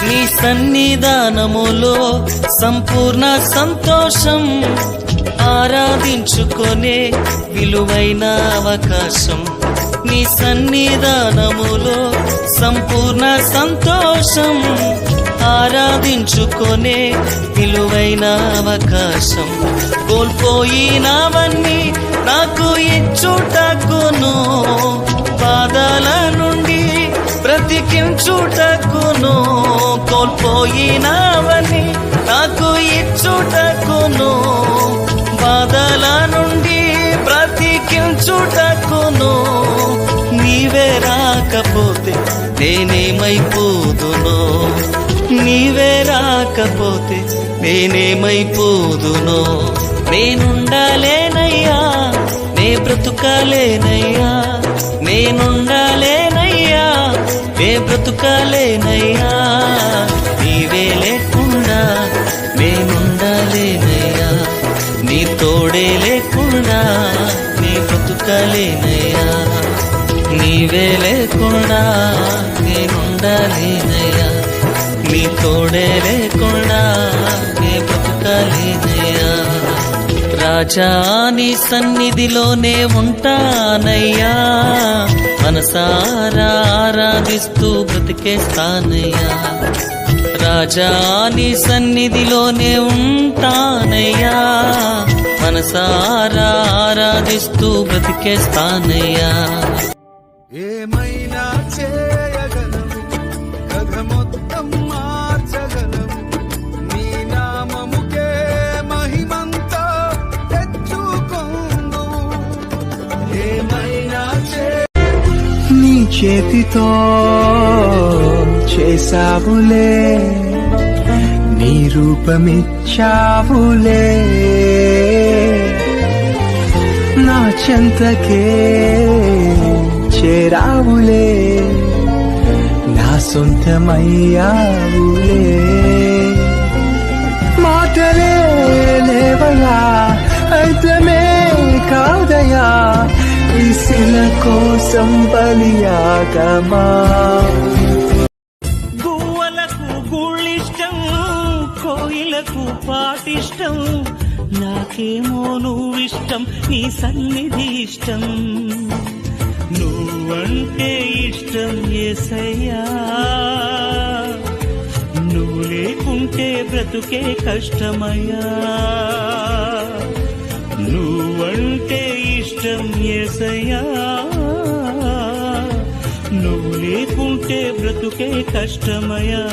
నీ సన్నిధానములో సంపూర్ణ సంతోషం, ఆరాధించుకొనే విలువైన అవకాశం. నీ సన్నిధానములో సంపూర్ణ సంతోషం, ఆరాధించుకొనే విలువైన అవకాశం. కోల్పోయినవన్నీ నాకు ఇచ్చుటకును, బాధల నుండి బ్రతికించుటకును. కోల్పోయినవన్నీ నాకు ఇచ్చుటకును, బాధల నుండి బ్రతికించుటకును. నీవే రాకపోతే నేనేమైపోదునో, నీవే రాకపోతే నేనేమైపోదునో. నేనుండాలేనయ్యా, నే బ్రతుకాలేనయ్యా, నేనుండాలేనయ్యా, నే బ్రతుకాలేనయ్యా. నీవే లేకుండా నేనుండాలేనయ్యా, నీ తోడే లేకుండా నీ బ్రతుకాలేనయ్యా. నీవే లేకుండా నేనుండాలేనయ్యా, నీ తోడే లేకుండా నే బ్రతుకాలేనయ్యా. రాజా నీ సన్నిధిలోనే ఉంటానయ్యా, మనసారా ఆరాధిస్తూ బ్రతికేస్తానయ్యా. రాజా నీ సన్నిధిలోనే ఉంటానయ్యా, మనసారా ఆరాధిస్తూ బ్రతికేస్తానయ్యా. ఏమైనా చేయగలవు, కథ మొత్తం మార్చగలవు, నీ నామముకే మహిమంతా తెచ్చుకొందు. ఏమైనా నీ చేతితో చేసావులే, నీ రూపమిచ్చావులే, నా చెంతకే చేరావులే, నా సొంతమయ్యావులే. మాటలే లేవయా, అర్థమే కాదయా, ఈ శిల కోసం బలియాగమా. గువ్వలకు గుళ్ళిష్టం, కోయిలకు పాటిష్టం, నాకేమో నువ్విష్టం, నీ సన్నిధి ఇష్టం. నువ్వంటే ఇష్టం యేసయ్యా, నువ్వు లేకుంటే బ్రతుకే కష్టమయ్యా. నువ్వంటే ఇష్టం యేసయ్యా, నువ్వు లేకుంటే బ్రతుకే కష్టమయ్యా.